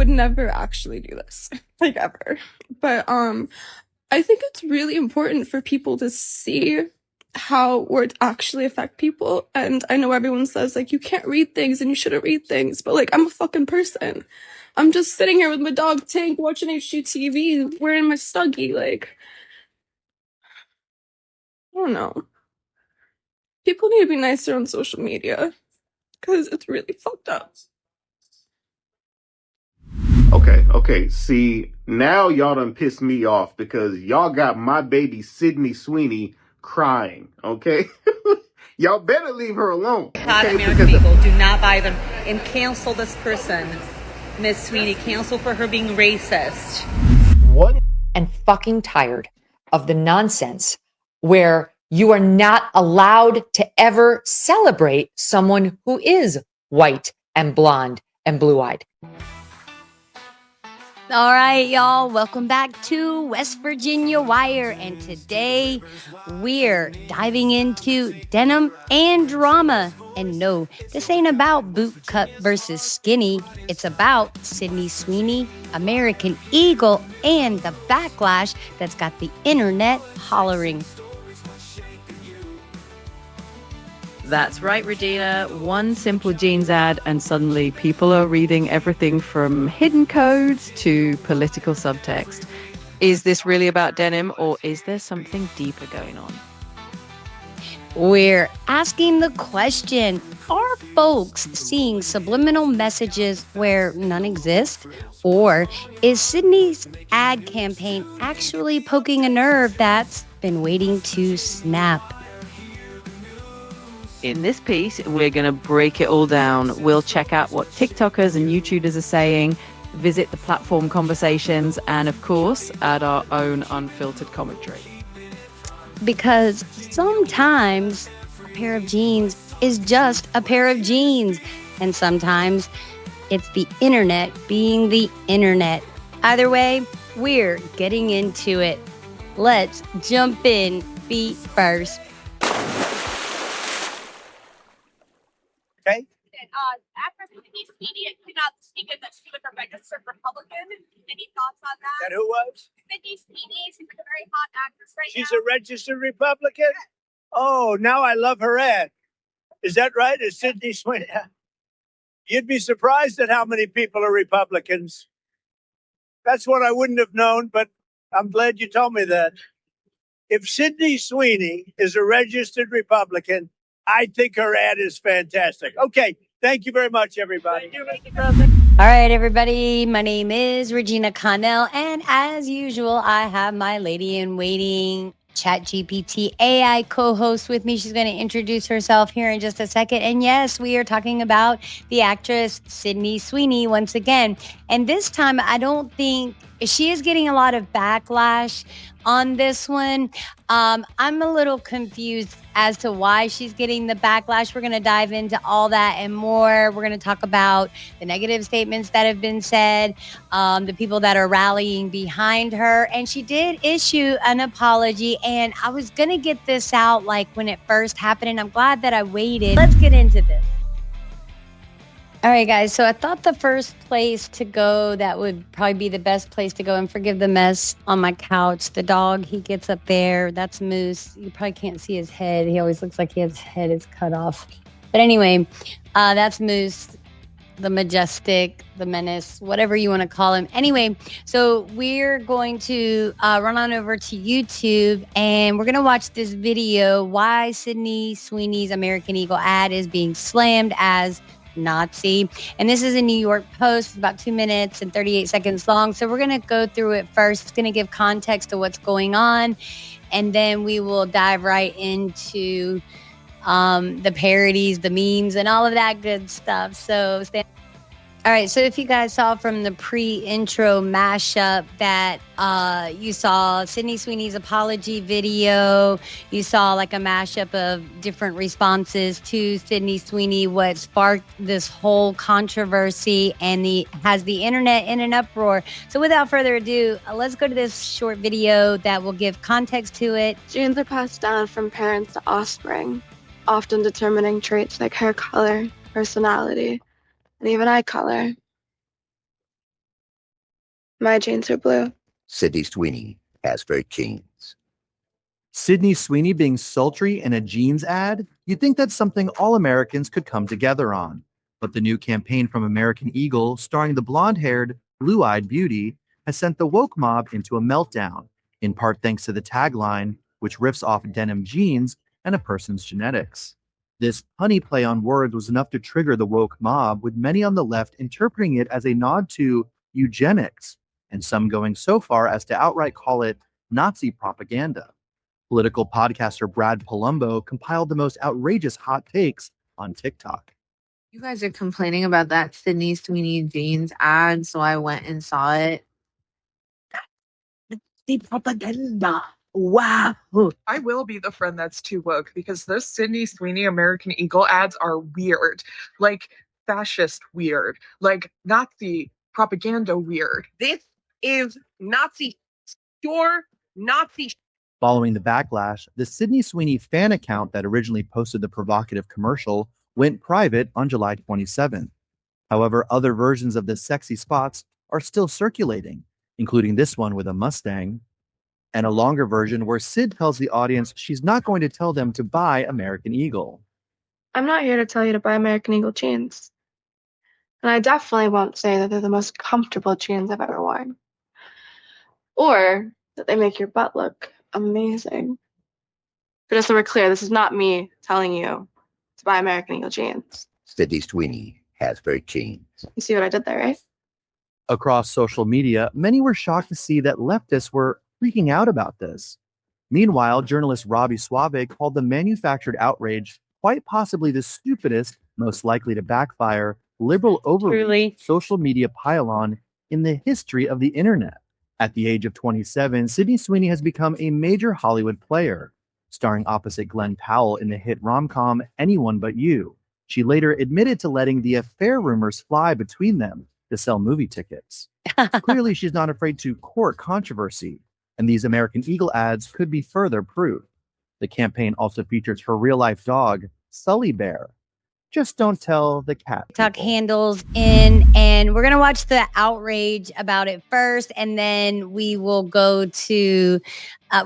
would never actually do this, like ever. But I think it's really important for people to see how words actually affect people. And I know everyone says, like, you can't read things and you shouldn't read things, but, like, I'm a fucking person. I'm just sitting here with my dog Tank watching HGTV, wearing my Stuggy, like, I don't know. People need to be nicer on social media, because it's really fucked up. Okay. See, now y'all done pissed me off because y'all got my baby Sydney Sweeney crying, okay? Y'all better leave her alone, Hot okay? American Eagle, do not buy them. And cancel this person, Miss Sweeney. Cancel for her being racist. What? And fucking tired of the nonsense where you are not allowed to ever celebrate someone who is white and blonde and blue-eyed. All right, y'all, welcome back to West Virginia Wire. And today we're diving into denim and drama. And no, this ain't about boot cut versus skinny. It's about Sydney Sweeney, American Eagle, and the backlash that's got the internet hollering. That's right, Regina. One simple jeans ad, and suddenly people are reading everything from hidden codes to political subtext. Is this really about denim, or is there something deeper going on? We're asking the question, are folks seeing subliminal messages where none exist? Or is Sydney's ad campaign actually poking a nerve that's been waiting to snap? In this piece, we're going to break it all down. We'll check out what TikTokers and YouTubers are saying, visit the platform conversations, and of course, add our own unfiltered commentary. Because sometimes a pair of jeans is just a pair of jeans. And sometimes it's the internet being the internet. Either way, we're getting into it. Let's jump in feet first. Okay. Actress Sydney Sweeney came out speaking that she was a registered Republican. Any thoughts on that? That who was? Sydney Sweeney, she's like a very hot actress right She's now. a registered Republican? Oh, now I love her ad. Is that right? Is Sydney Sweeney? You'd be surprised at how many people are Republicans. That's what I wouldn't have known, but I'm glad you told me that. If Sydney Sweeney is a registered Republican, I think her ad is fantastic. Okay, thank you very much, everybody. Thank you, Mr. President. All right, everybody. My name is Regina Connell, and as usual, I have my lady in waiting, ChatGPT AI co-host with me. She's going to introduce herself here in just a second. And yes, we are talking about the actress Sydney Sweeney once again. And this time, I don't think she is getting a lot of backlash on this one. I'm a little confused as to why she's getting the backlash. We're going to dive into all that and more. We're going to talk about the negative statements that have been said, the people that are rallying behind her. And she did issue an apology. And I was going to get this out like when it first happened. And I'm glad that I waited. Let's get into this. All right, guys. So I thought the first place to go that would probably be the best place to go, and forgive the mess on my couch. The dog, he gets up there. That's Moose. You probably can't see his head. He always looks like his head is cut off. But anyway, that's Moose, the majestic, the menace, whatever you want to call him. Anyway, so we're going to run on over to YouTube, and we're going to watch this video, why Sydney Sweeney's American Eagle ad is being slammed as Nazi. And this is a New York Post. It's about 2 minutes and 38 seconds long. So we're going to go through it first. It's going to give context to what's going on. And then we will dive right into the parodies, the memes, and all of that good stuff. So stay. All right, so if you guys saw from the pre-intro mashup that you saw Sydney Sweeney's apology video, you saw like a mashup of different responses to Sydney Sweeney, what sparked this whole controversy and has the internet in an uproar. So without further ado, let's go to this short video that will give context to it. Genes are passed down from parents to offspring, often determining traits like hair color, personality, and even eye color. My jeans are blue. Sydney Sweeney has fur jeans. Sydney Sweeney being sultry in a jeans ad? You'd think that's something all Americans could come together on. But the new campaign from American Eagle, starring the blonde-haired, blue-eyed beauty, has sent the woke mob into a meltdown, in part thanks to the tagline, which riffs off denim jeans and a person's genetics. This punny play on words was enough to trigger the woke mob, with many on the left interpreting it as a nod to eugenics, and some going so far as to outright call it Nazi propaganda. Political podcaster Brad Palumbo compiled the most outrageous hot takes on TikTok. You guys are complaining about that Sydney Sweeney jeans ad, so I went and saw it. The propaganda. Wow. I will be the friend that's too woke because those Sydney Sweeney American Eagle ads are weird. Like fascist weird. Like Nazi propaganda weird. This is Nazi. Pure Nazi. Following the backlash, the Sydney Sweeney fan account that originally posted the provocative commercial went private on July 27th. However, other versions of the sexy spots are still circulating, including this one with a Mustang, and a longer version where Sid tells the audience she's not going to tell them to buy American Eagle. I'm not here to tell you to buy American Eagle jeans. And I definitely won't say that they're the most comfortable jeans I've ever worn. Or that they make your butt look amazing. But just so we're clear, this is not me telling you to buy American Eagle jeans. Sydney Sweeney has fur jeans. You see what I did there, right? Across social media, many were shocked to see that leftists were freaking out about this. Meanwhile, journalist Robbie Suave called the manufactured outrage quite possibly the stupidest, most likely to backfire, liberal overreach social media pile-on in the history of the internet. At the age of 27, Sydney Sweeney has become a major Hollywood player, starring opposite Glenn Powell in the hit rom-com Anyone But You. She later admitted to letting the affair rumors fly between them to sell movie tickets. Clearly, she's not afraid to court controversy, and these American Eagle ads could be further proof. The campaign also features her real-life dog, Sully Bear. Just don't tell the cat. TikTok handles in, and we're going to watch the outrage about it first, and then we will go to,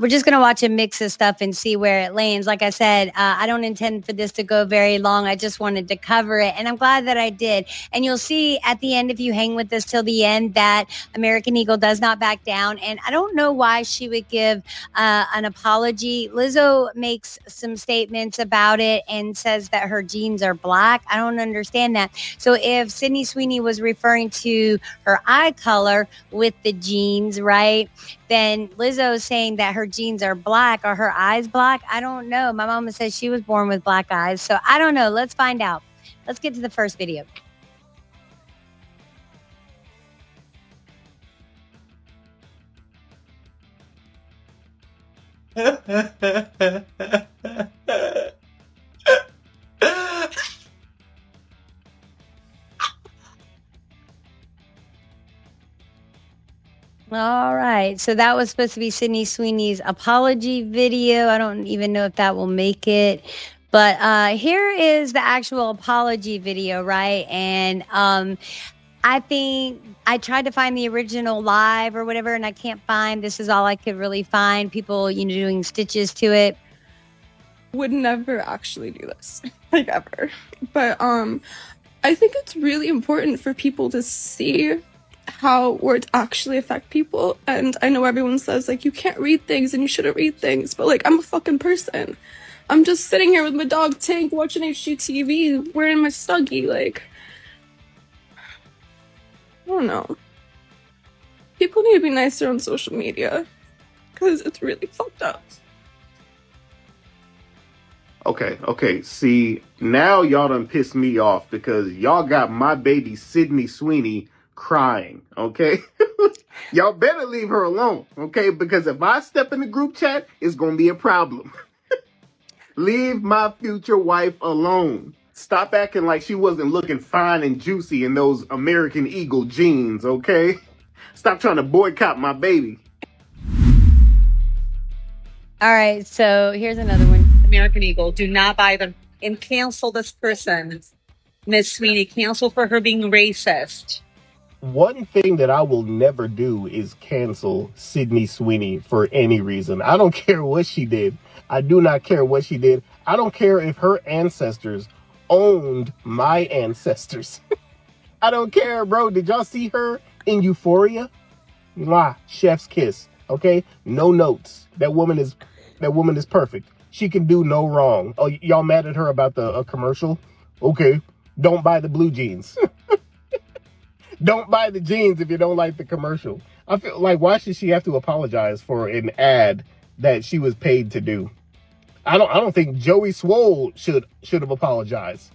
we're just going to watch a mix of stuff and see where it lands. Like I said, I don't intend for this to go very long. I just wanted to cover it, and I'm glad that I did. And you'll see at the end, if you hang with us till the end, that American Eagle does not back down. And I don't know why she would give an apology. Lizzo makes some statements about it and says that her jeans are black. I don't understand that. So if Sydney Sweeney was referring to her eye color with the jeans, right, then Lizzo's saying that her jeans are black. Are her eyes black? I don't know. My mama says she was born with black eyes. So I don't know. Let's find out. Let's get to the first video. All right. So that was supposed to be Sydney Sweeney's apology video. I don't even know if that will make it. But here is the actual apology video, right? And I think I tried to find the original live or whatever, and I can't find. This is all I could really find. People, doing stitches to it. Would never actually do this, like ever. But I think it's really important for people to see how words actually affect people. And I know everyone says, like, you can't read things and you shouldn't read things, but, like, I'm a fucking person. I'm just sitting here with my dog Tank watching HGTV, wearing my Snuggie, like, I don't know. People need to be nicer on social media, because it's really fucked up. Okay. See, now y'all done pissed me off because y'all got my baby Sydney Sweeney crying, okay? Y'all better leave her alone, okay? Because if I step in the group chat, it's gonna be a problem. Leave my future wife alone. Stop acting like she wasn't looking fine and juicy in those American Eagle jeans, okay? Stop trying to boycott my baby. All right, so here's another one. American Eagle, do not buy them and cancel this person, Miss Sweeney. Cancel for her being racist. one thing that I will never do is cancel Sydney Sweeney for any reason. I don't care what she did. I do not care what she did. I don't care if her ancestors owned my ancestors. I don't care, bro. Did y'all see her in Euphoria? Mwah, chef's kiss. Okay? No notes. That woman is perfect. She can do no wrong. Oh, y'all mad at her about the commercial? Okay. Don't buy the blue jeans. Don't buy the jeans if you don't like the commercial. I feel like, why should she have to apologize for an ad that she was paid to do? I don't think Joey Swole should have apologized.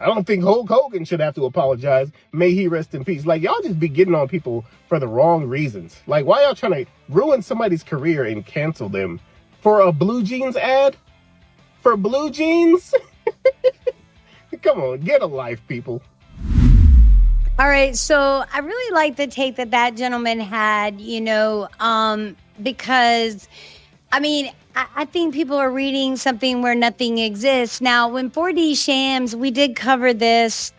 I don't think Hulk Hogan should have to apologize. May he rest in peace. Like, y'all just be getting on people for the wrong reasons. Like, why y'all trying to ruin somebody's career and cancel them for a blue jeans ad? For blue jeans? Come on, get a life, people. All right, so I really like the take that gentleman had, because, I mean, I think people are reading something where nothing exists. Now, when 4D Shams, we did cover this.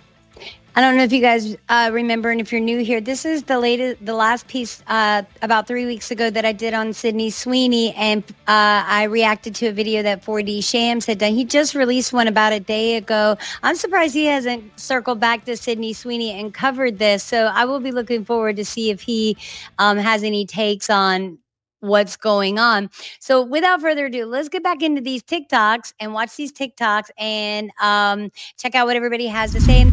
I don't know if you guys remember, and if you're new here, this is the last piece about 3 weeks ago that I did on Sydney Sweeney, and I reacted to a video that 4D Shams had done. He just released one about a day ago. I'm surprised he hasn't circled back to Sydney Sweeney and covered this, so I will be looking forward to see if he has any takes on what's going on. So without further ado, let's get back into these TikToks and watch these TikToks and check out what everybody has to say.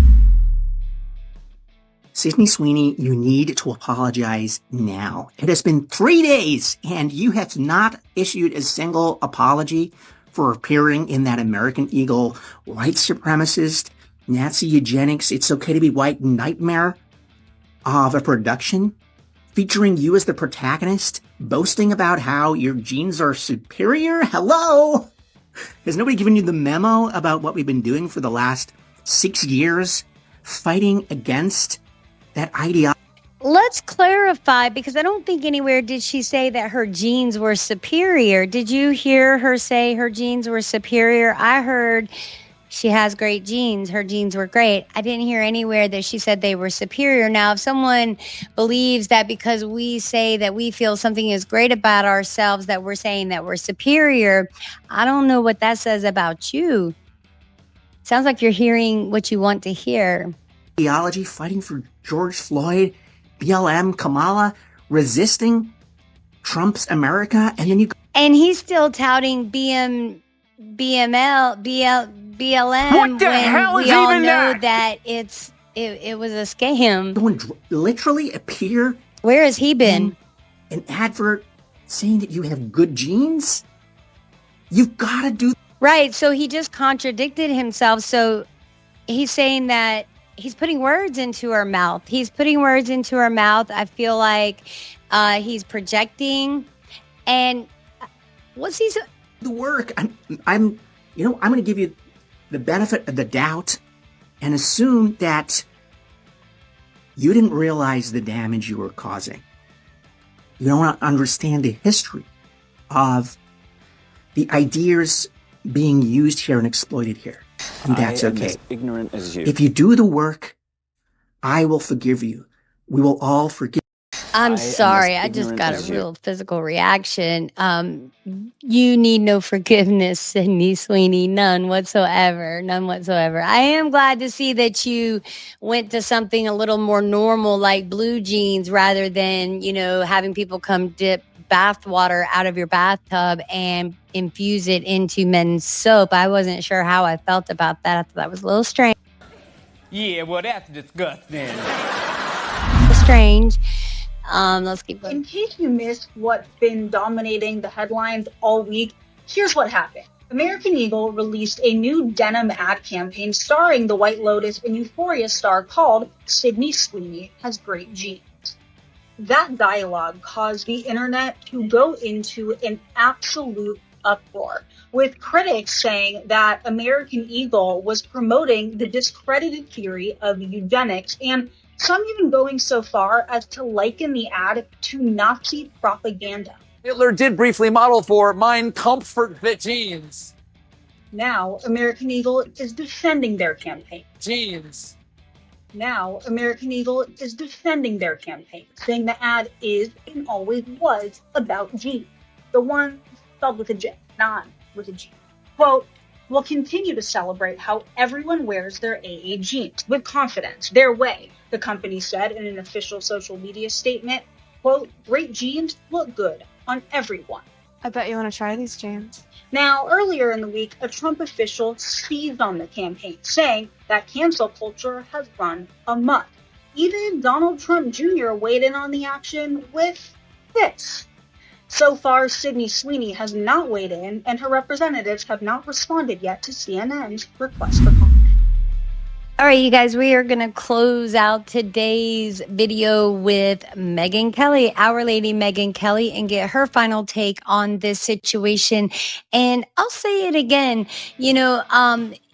Sydney Sweeney, you need to apologize now. It has been 3 days and you have not issued a single apology for appearing in that American Eagle white supremacist, Nazi eugenics, it's okay to be white nightmare of a production featuring you as the protagonist, boasting about how your genes are superior. Hello? Has nobody given you the memo about what we've been doing for the last 6 years, fighting against that ideology? Let's clarify, because I don't think anywhere did she say that her genes were superior. Did you hear her say her genes were superior? I heard she has great genes. Her genes were great. I didn't hear anywhere that she said they were superior. Now, if someone believes that because we say that we feel something is great about ourselves, that we're saying that we're superior, I don't know what that says about you. Sounds like you're hearing what you want to hear. Ideology, fighting for George Floyd, BLM, Kamala, resisting Trump's America, and then and he's still touting BLM. What the hell is we all even know that? it was a scam. Someone literally appear. Where has he been? An advert saying that you have good genes. You've got to do right. So he just contradicted himself. So he's saying that he's putting words into her mouth. I feel like he's projecting. And what's he? The work. I'm going to give you the benefit of the doubt and assume that you didn't realize the damage you were causing. You don't understand the history of the ideas being used here and exploited here. And that's okay. As ignorant as you. If you do the work, I will forgive you. We will all forgive. I'm sorry. I just got a real physical reaction. You need no forgiveness, Sydney Sweeney. None whatsoever. I am glad to see that you went to something a little more normal, like blue jeans, rather than, having people come dip bath water out of your bathtub and infuse it into men's soap. I wasn't sure how I felt about that. I thought that was a little strange. Yeah, well, that's disgusting. Strange. Let's keep going. In case you missed what's been dominating the headlines all week, here's what happened. American Eagle released a new denim ad campaign starring the White Lotus and Euphoria star called Sydney Sweeney Has Great Genes. That dialogue caused the internet to go into an absolute uproar, with critics saying that American Eagle was promoting the discredited theory of eugenics, and some even going so far as to liken the ad to Nazi propaganda. Hitler did briefly model for Mein Kampf for jeans. Now, American Eagle is defending their campaign. Jeans. Now, American Eagle is defending their campaign, saying the ad is and always was about jeans. The one spelled with a J, not with a G. Quote, we'll continue to celebrate how everyone wears their AA jeans with confidence, their way, the company said in an official social media statement. Quote, great jeans look good on everyone. I bet you want to try these jeans. Now, earlier in the week, a Trump official seized on the campaign, saying that cancel culture has run amok. Even Donald Trump Jr. weighed in on the action with this. So far, Sydney Sweeney has not weighed in, and her representatives have not responded yet to CNN's request for comment. All right, you guys, we are going to close out today's video with Megyn Kelly, our lady Megyn Kelly, and get her final take on this situation. And I'll say it again,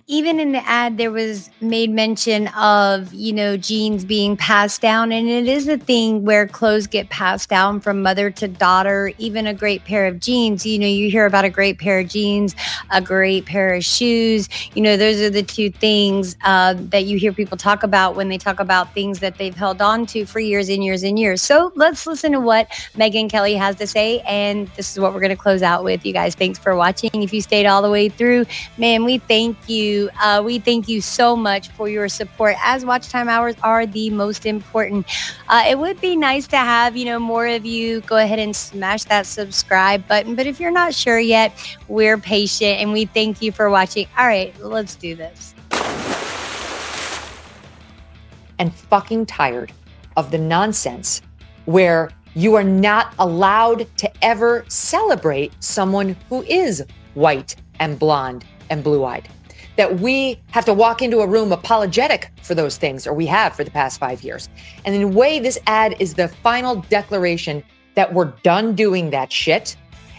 even in the ad, there was made mention of, genes being passed down. And it is a thing where clothes get passed down from mother to daughter, even a great pair of jeans. You hear about a great pair of jeans, a great pair of shoes. Those are the two things that you hear people talk about when they talk about things that they've held on to for years and years and years. So let's listen to what Megyn Kelly has to say. And this is what we're going to close out with. You guys, thanks for watching. If you stayed all the way through, man, we thank you. We thank you so much for your support, as watch time hours are the most important. It would be nice to have, more of you go ahead and smash that subscribe button. But if you're not sure yet, we're patient and we thank you for watching. All right, let's do this. And fucking tired of the nonsense where you are not allowed to ever celebrate someone who is white and blonde and blue-eyed. That we have to walk into a room apologetic for those things, or we have for the past 5 years. And in a way, this ad is the final declaration that we're done doing that shit.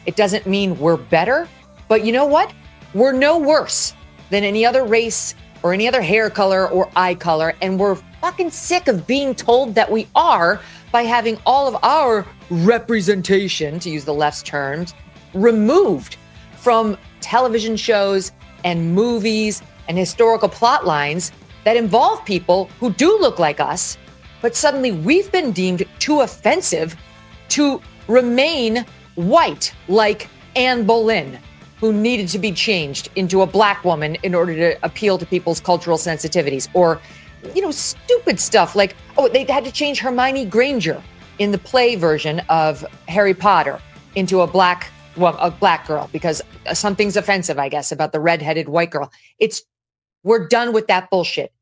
It doesn't mean we're better, but you know what? We're no worse than any other race or any other hair color or eye color. And we're fucking sick of being told that we are by having all of our representation, to use the left's terms, removed from television shows and movies and historical plot lines that involve people who do look like us, but suddenly we've been deemed too offensive to remain white, like Anne Boleyn, who needed to be changed into a black woman in order to appeal to people's cultural sensitivities. Or, stupid stuff like, they had to change Hermione Granger in the play version of Harry Potter into a black girl because something's offensive, I guess, about the redheaded white girl. We're done with that bullshit.